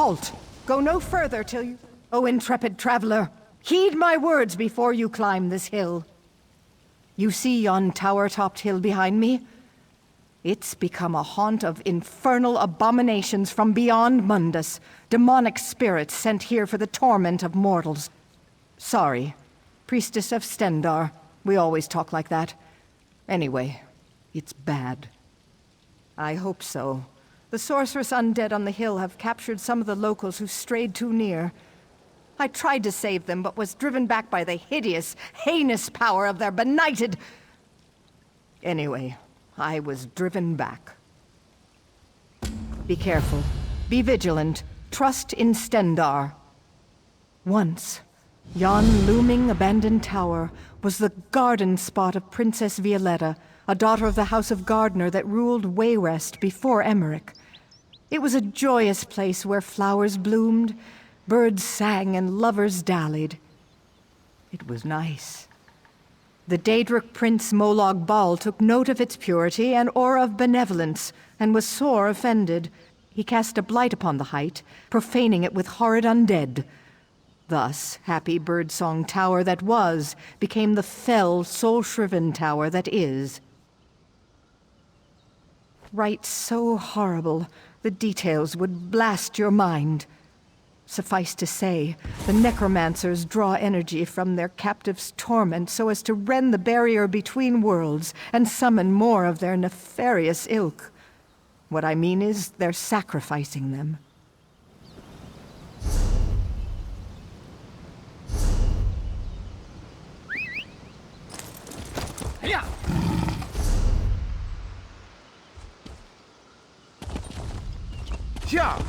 halt. Go no further till you... O intrepid traveler, heed my words before you climb this hill. You see yon tower-topped hill behind me? It's become a haunt of infernal abominations from beyond Mundus, demonic spirits sent here for the torment of mortals. Sorry, priestess of Stendar. We always talk like that. Anyway, it's bad. I hope so. The sorceress undead on the hill have captured some of the locals who strayed too near. I tried to save them, but was driven back by the hideous, heinous power of their benighted... Anyway, I was driven back. Be careful. Be vigilant. Trust in Stendar. Once, yon looming abandoned tower was the garden spot of Princess Violetta, a daughter of the House of Gardner that ruled Wayrest before Emmerich. It was a joyous place where flowers bloomed, birds sang, and lovers dallied. It was nice. The Daedric Prince Molag Bal took note of its purity and aura of benevolence, and was sore offended. He cast a blight upon the height, profaning it with horrid undead. Thus, happy birdsong tower that was, became the fell, soul-shriven tower that is. Rites so horrible, the details would blast your mind. Suffice to say, the necromancers draw energy from their captives' torment so as to rend the barrier between worlds and summon more of their nefarious ilk. What I mean is, they're sacrificing them. Yeah. Yeah.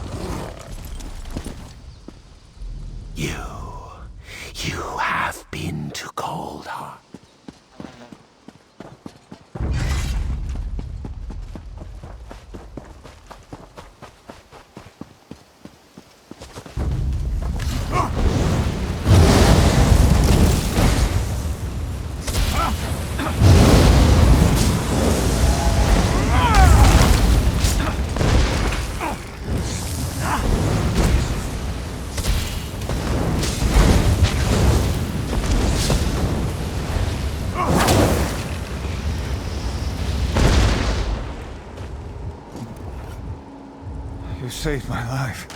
You have been to Coldheart. You saved my life.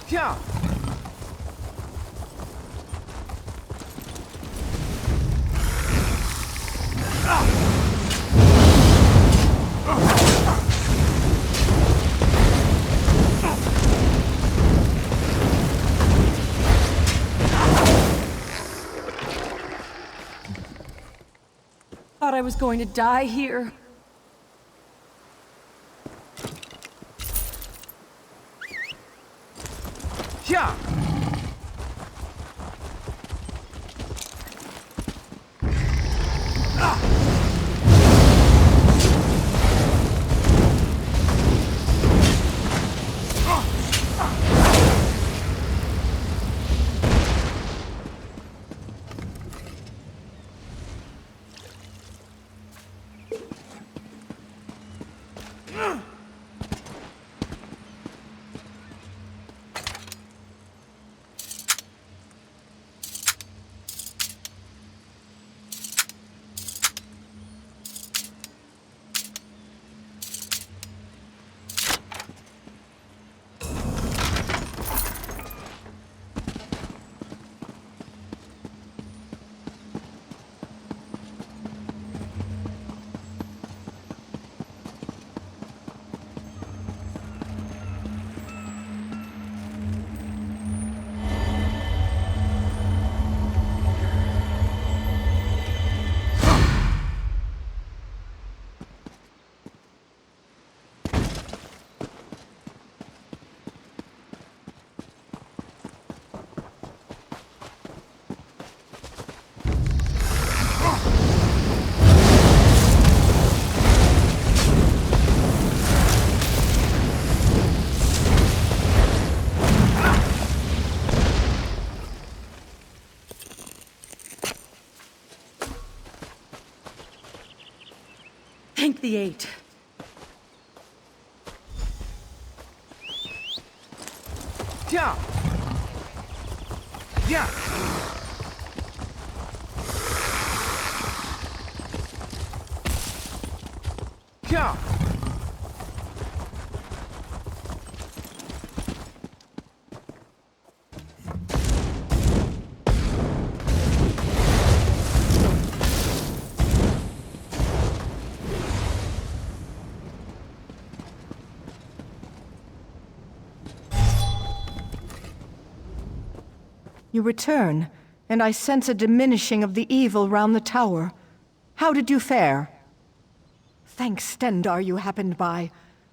Yeah. Thought I was going to die here. Yeah. Thank the eight. Yeah. Yeah. Yeah. You return, and I sense a diminishing of the evil round the tower. How did you fare? Thank Stendar you happened by.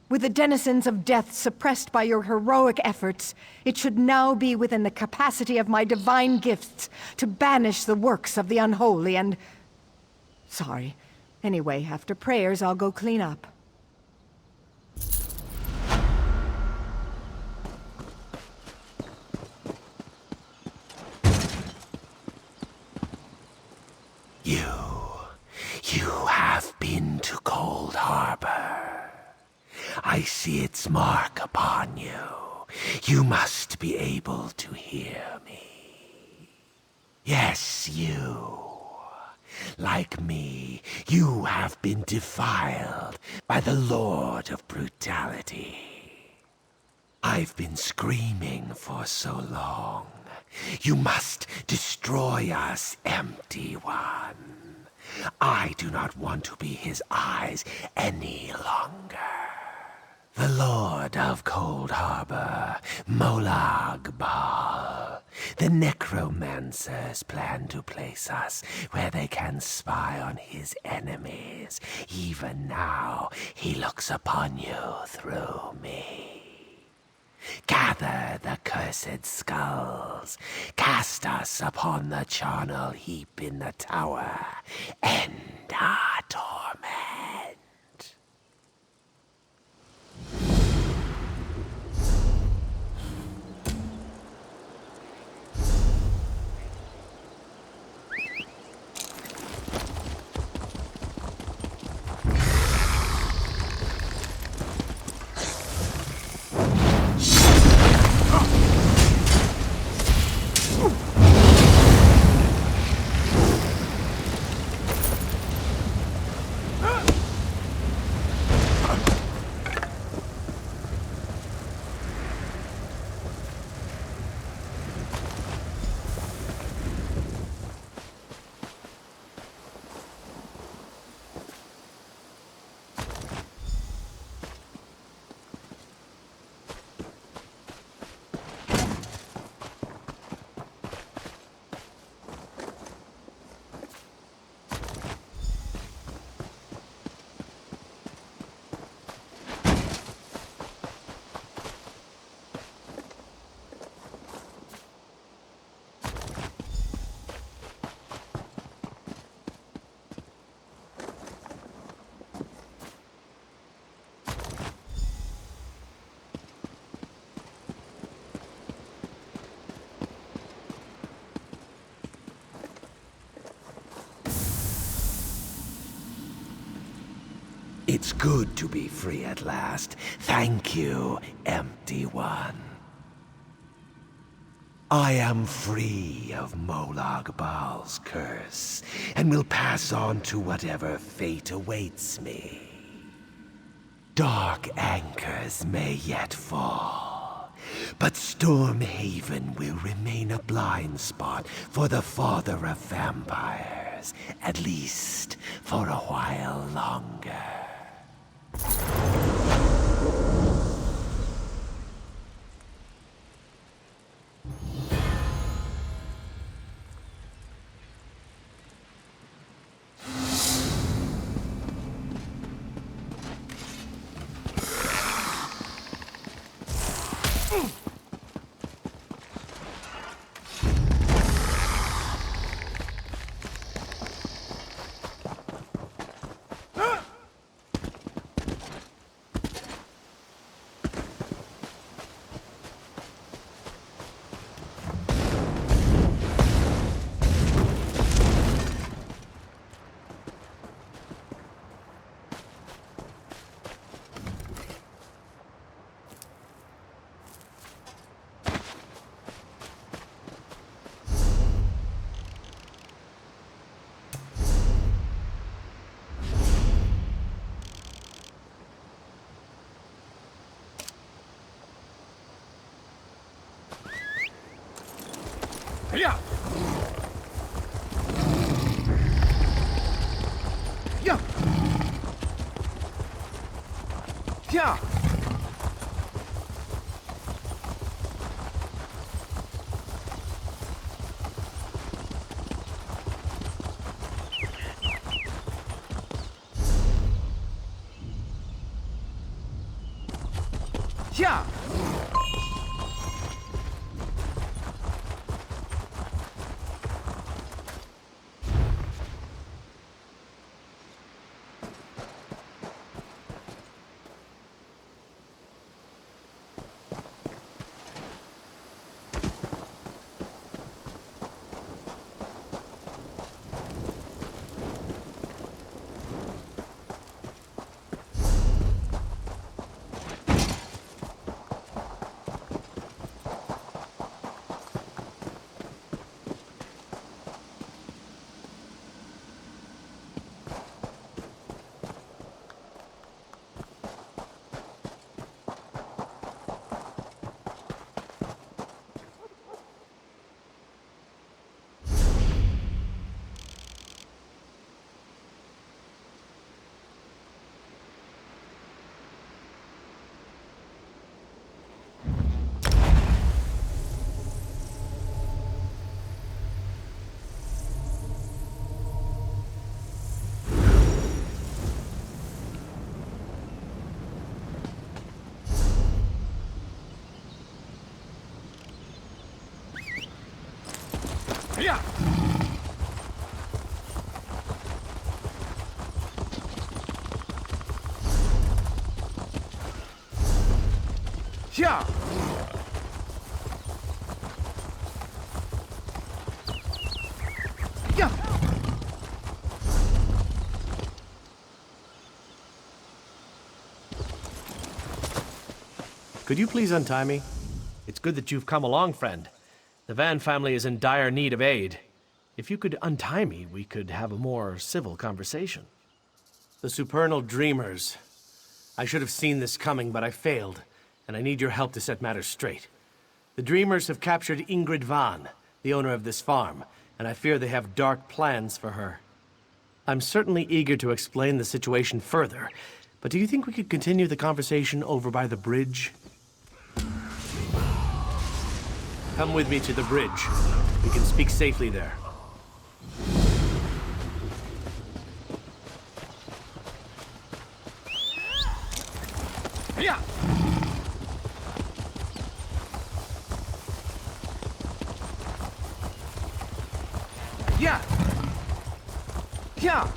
With the denizens of death suppressed by your heroic efforts, it should now be within the capacity of my divine gifts to banish the works of the unholy and... Sorry. Anyway, after prayers, I'll go clean up. You have been to Cold Harbor. I see its mark upon you. You must be able to hear me. Yes, you. Like me, you have been defiled by the Lord of Brutality. I've been screaming for so long. You must destroy us, Empty One. I do not want to be his eyes any longer. The Lord of Cold Harbor, Molag Bal. The necromancers plan to place us where they can spy on his enemies. Even now, he looks upon you through me. Gather the cursed skulls, cast us upon the charnel heap in the tower, end our torment. It's good to be free at last. Thank you, Empty One. I am free of Molag Bal's curse, and will pass on to whatever fate awaits me. Dark anchors may yet fall, but Stormhaven will remain a blind spot for the father of vampires, at least for a while longer. Yeah. Yeah. Yeah. Yeah. Yeah. Yeah. Yeah. Could you please untie me? It's good that you've come along, friend. The Vanne family is in dire need of aid. If you could untie me, we could have a more civil conversation. The Supernal Dreamers. I should have seen this coming, but I failed, and I need your help to set matters straight. The Dreamers have captured Ingrid Vanne, the owner of this farm, and I fear they have dark plans for her. I'm certainly eager to explain the situation further, but do you think we could continue the conversation over by the bridge? Come with me to the bridge. We can speak safely there. Yeah. Yeah. Yeah.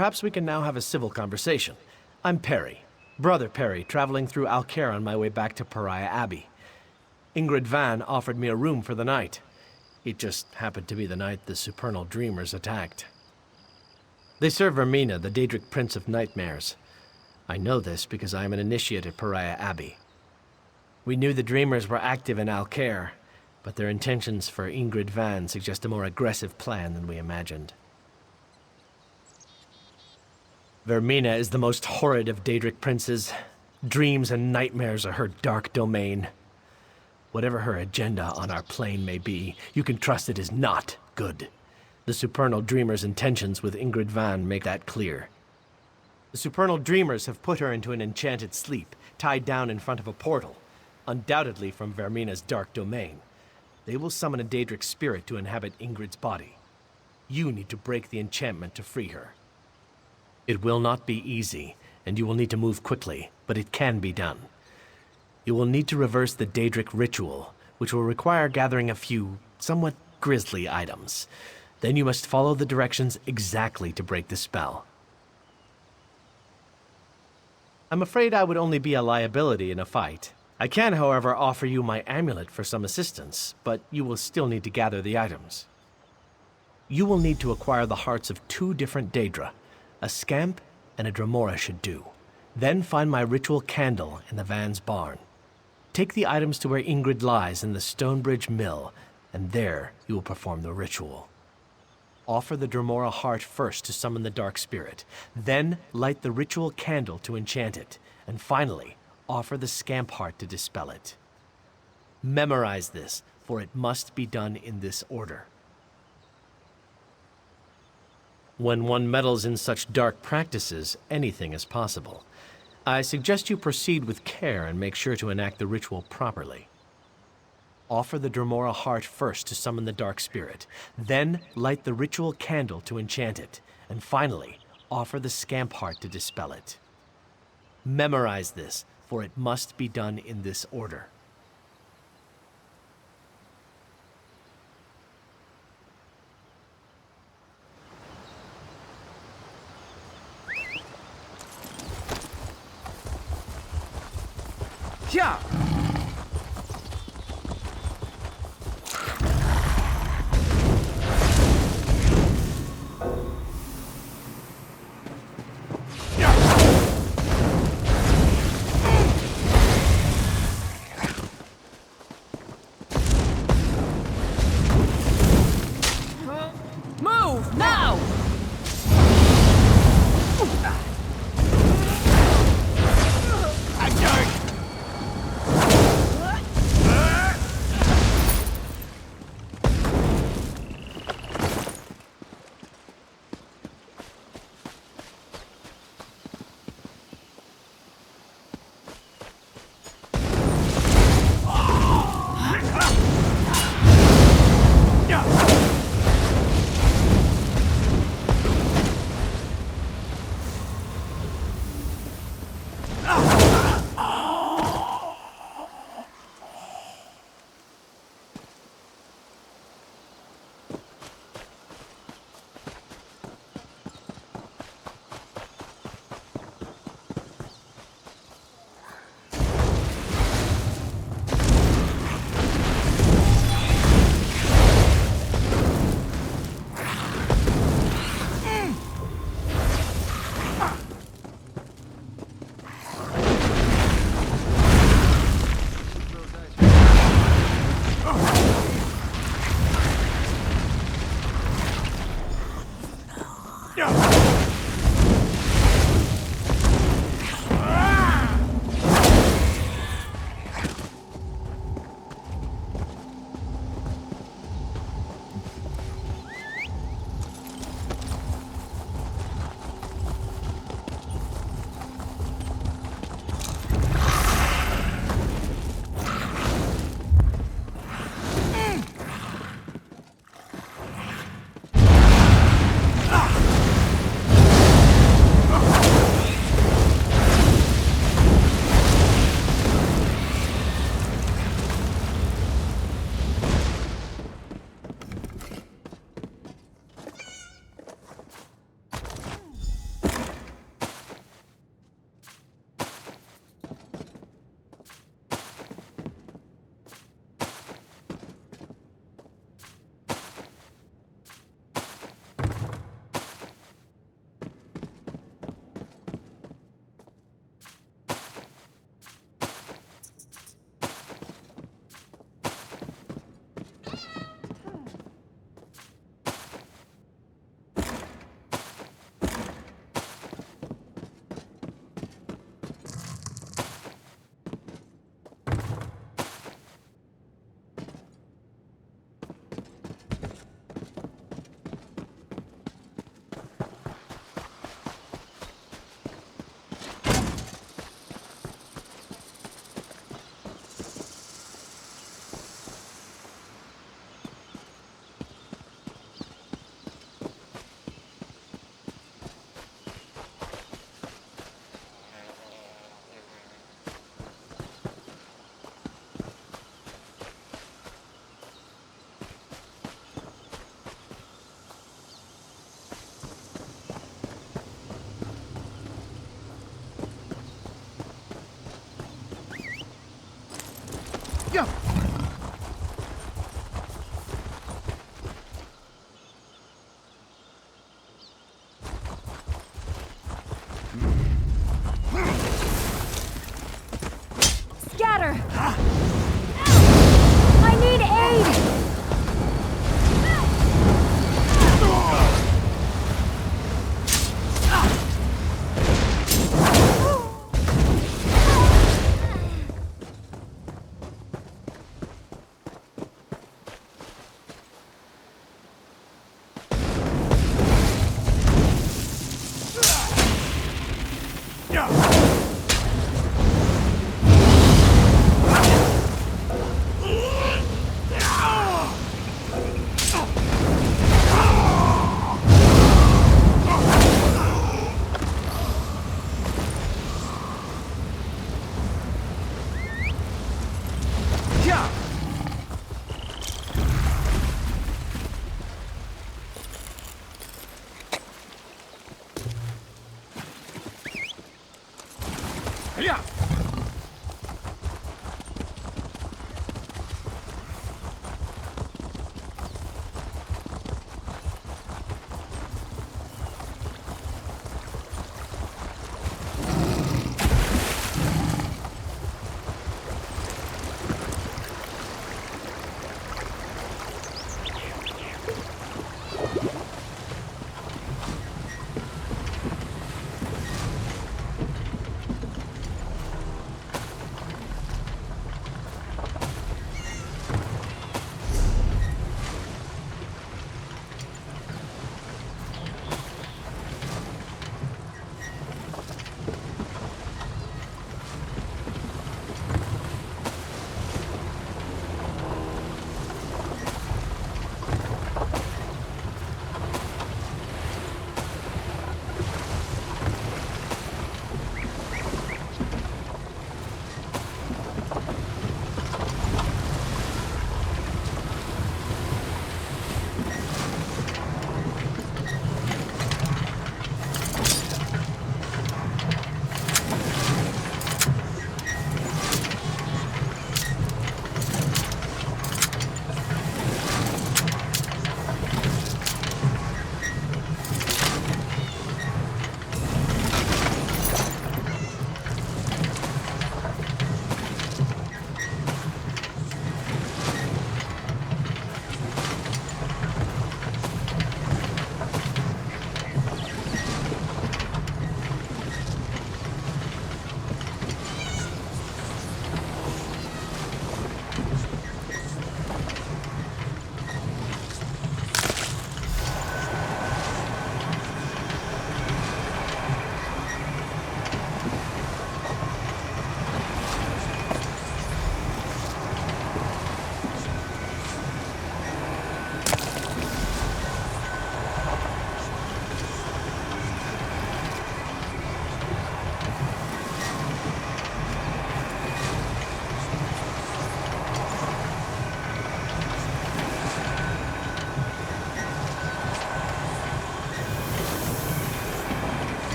Perhaps we can now have a civil conversation. I'm Perry, Brother Perry, traveling through Alcaire on my way back to Pariah Abbey. Ingrid Vanne offered me a room for the night. It just happened to be the night the Supernal Dreamers attacked. They serve Vermina, the Daedric Prince of Nightmares. I know this because I am an initiate at Pariah Abbey. We knew the Dreamers were active in Alcaire, but their intentions for Ingrid Vanne suggest a more aggressive plan than we imagined. Vermina is the most horrid of Daedric princes. Dreams and nightmares are her dark domain. Whatever her agenda on our plane may be, you can trust it is not good. The Supernal Dreamers' intentions with Ingrid Vanne make that clear. The Supernal Dreamers have put her into an enchanted sleep, tied down in front of a portal, undoubtedly from Vermina's dark domain. They will summon a Daedric spirit to inhabit Ingrid's body. You need to break the enchantment to free her. It will not be easy, and you will need to move quickly, but it can be done. You will need to reverse the Daedric ritual, which will require gathering a few somewhat grisly items. Then you must follow the directions exactly to break the spell. I'm afraid I would only be a liability in a fight. I can, however, offer you my amulet for some assistance, but you will still need to gather the items. You will need to acquire the hearts of 2 different Daedra. A Scamp and a Dremora should do. Then find my ritual candle in the Vanne's barn. Take the items to where Ingrid lies in the Stonebridge Mill, and there you will perform the ritual. Offer the Dremora heart first to summon the dark spirit, then light the ritual candle to enchant it, and finally, offer the Scamp heart to dispel it. Memorize this, for it must be done in this order. When one meddles in such dark practices, anything is possible. I suggest you proceed with care and make sure to enact the ritual properly. Offer the Dremora heart first to summon the dark spirit, then light the ritual candle to enchant it, and finally, offer the Scamp heart to dispel it. Memorize this, for it must be done in this order. Yeah! Move, now! Yeah. Scatter! I need aid! Yeah. Yeah.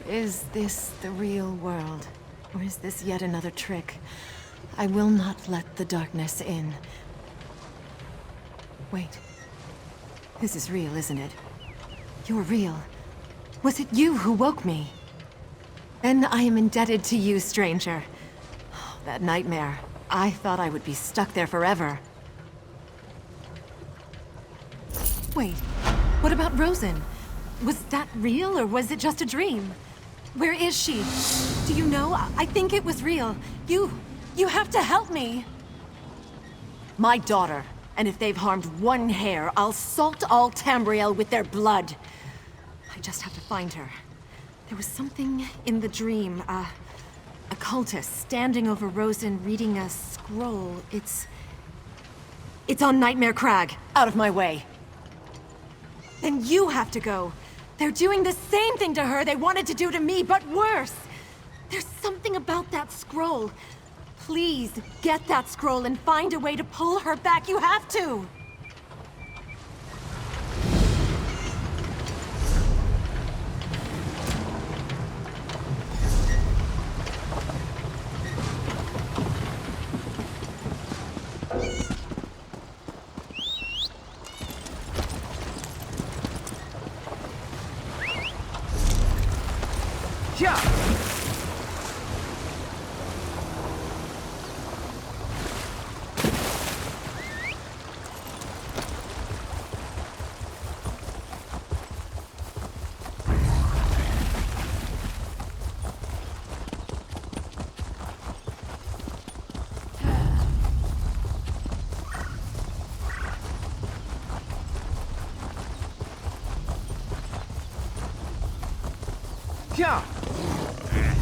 Is this the real world? Or is this yet another trick? I will not let the darkness in. Wait. This is real, isn't it? You're real. Was it you who woke me? Then I am indebted to you, stranger. That nightmare. I thought I would be stuck there forever. Wait, what about Rosen? Was that real, or was it just a dream? Where is she? Do you know? I think it was real. You have to help me! My daughter. And if they've harmed one hair, I'll salt all Tamriel with their blood. I just have to find her. There was something in the dream, a cultist standing over Rosen reading a scroll. It's on Nightmare Crag. Out of my way. Then you have to go. They're doing the same thing to her they wanted to do to me, but worse. There's something about that scroll. Please, get that scroll and find a way to pull her back. You have to! Yeah! Yeah!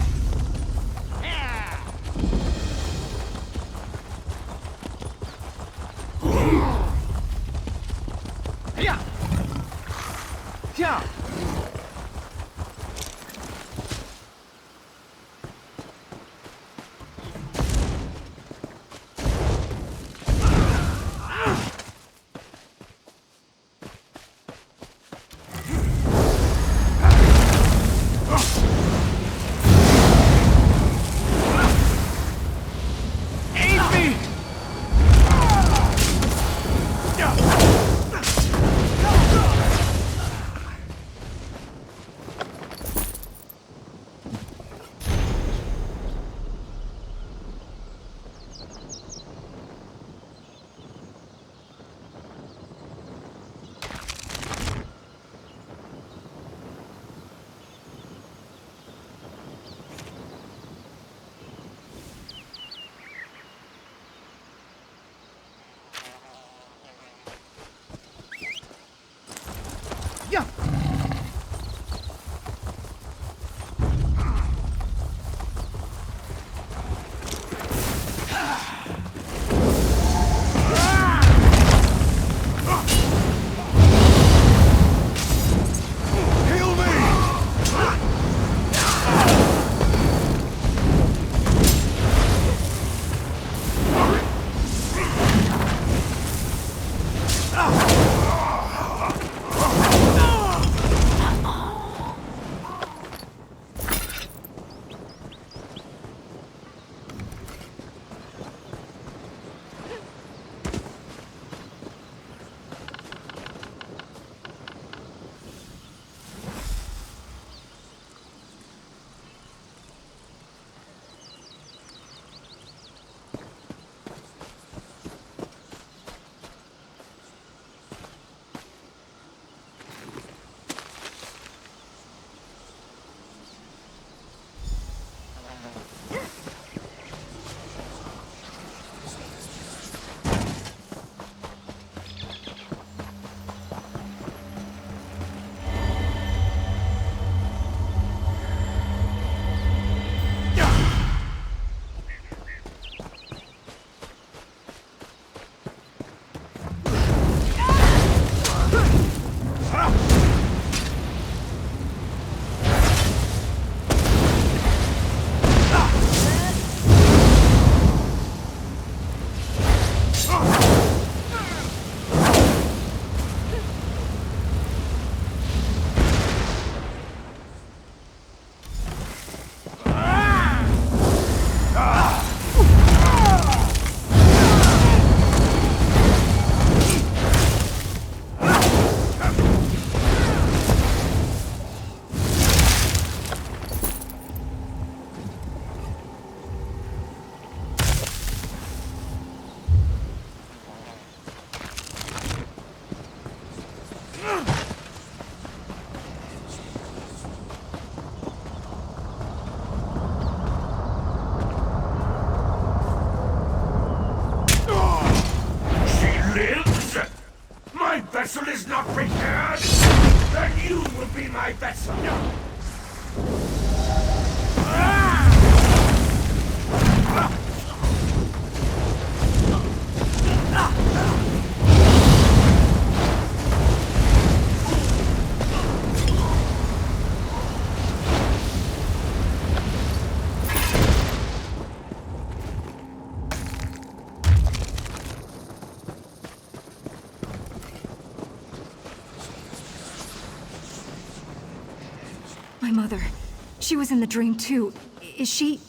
She was in the dream too. Is she...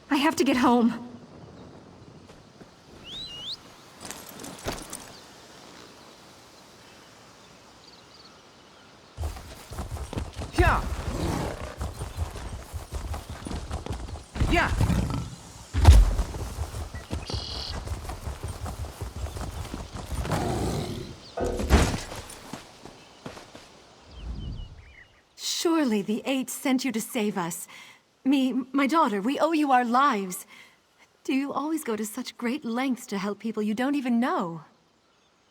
I have to get home. Yeah. Yeah. Surely the Eight sent you to save us. Me, my daughter, we owe you our lives. Do you always go to such great lengths to help people you don't even know?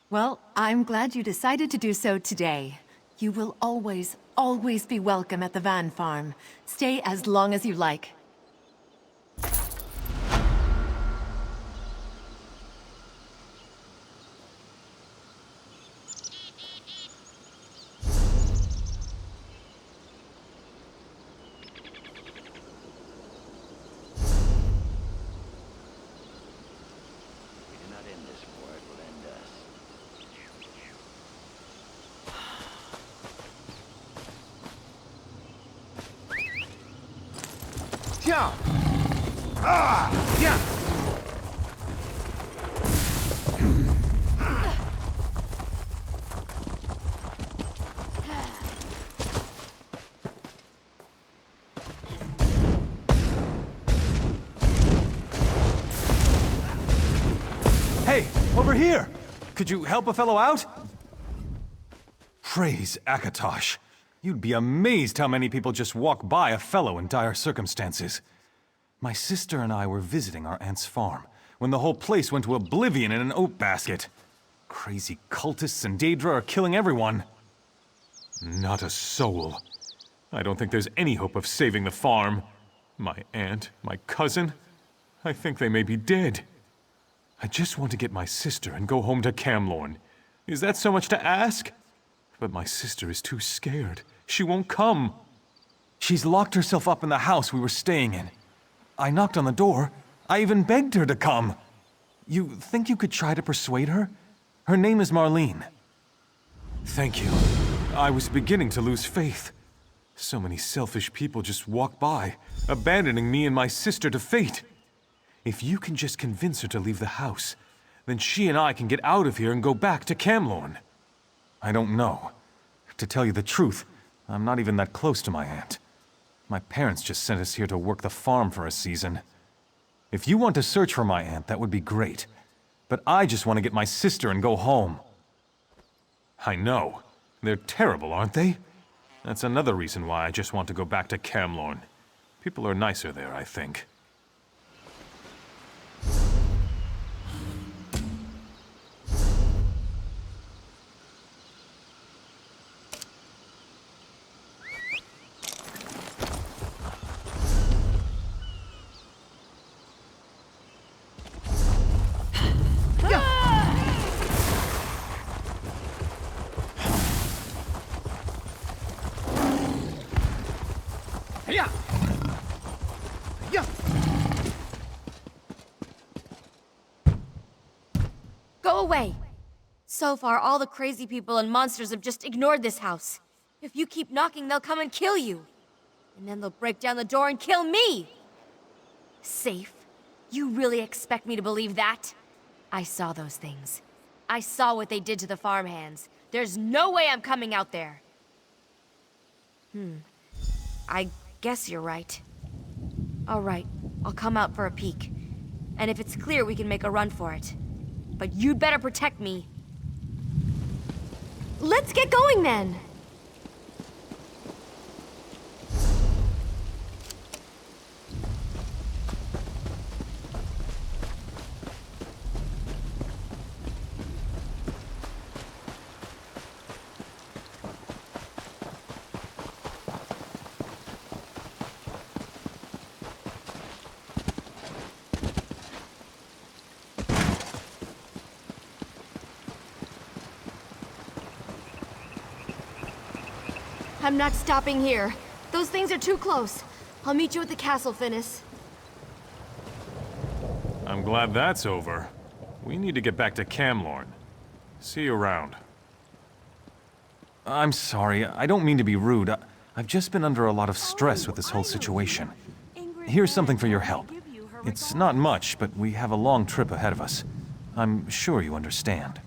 Well, I'm glad you decided to do so today. You will always, always be welcome at the Vanne farm. Stay as long as you like. Yeah. Ah. Yeah. Hey, over here! Could you help a fellow out? Praise Akatosh. You'd be amazed how many people just walk by a fellow in dire circumstances. My sister and I were visiting our aunt's farm when the whole place went to oblivion in an oat basket. Crazy cultists and Daedra are killing everyone. Not a soul. I don't think there's any hope of saving the farm. My aunt, my cousin, I think they may be dead. I just want to get my sister and go home to Camlorn. Is that so much to ask? But my sister is too scared. She won't come. She's locked herself up in the house we were staying in. I knocked on the door. I even begged her to come. You think you could try to persuade her? Her name is Marlene. Thank you. I was beginning to lose faith. So many selfish people just walk by, abandoning me and my sister to fate. If you can just convince her to leave the house, then she and I can get out of here and go back to Camlorn. I don't know. To tell you the truth, I'm not even that close to my aunt. My parents just sent us here to work the farm for a season. If you want to search for my aunt, that would be great. But I just want to get my sister and go home. I know. They're terrible, aren't they? That's another reason why I just want to go back to Camlorn. People are nicer there, I think. Yeah. Yeah. Go away! So far, all the crazy people and monsters have just ignored this house. If you keep knocking, they'll come and kill you. And then they'll break down the door and kill me! Safe? You really expect me to believe that? I saw those things. I saw what they did to the farmhands. There's no way I'm coming out there. I guess you're right. All right, I'll come out for a peek. And if it's clear, we can make a run for it. But you'd better protect me. Let's get going then! I'm not stopping here. Those things are too close. I'll meet you at the castle, Finis. I'm glad that's over. We need to get back to Camlorn. See you around. I'm sorry, I don't mean to be rude. I've just been under a lot of stress with this whole situation. Here's something for your help. It's not much, but we have a long trip ahead of us. I'm sure you understand.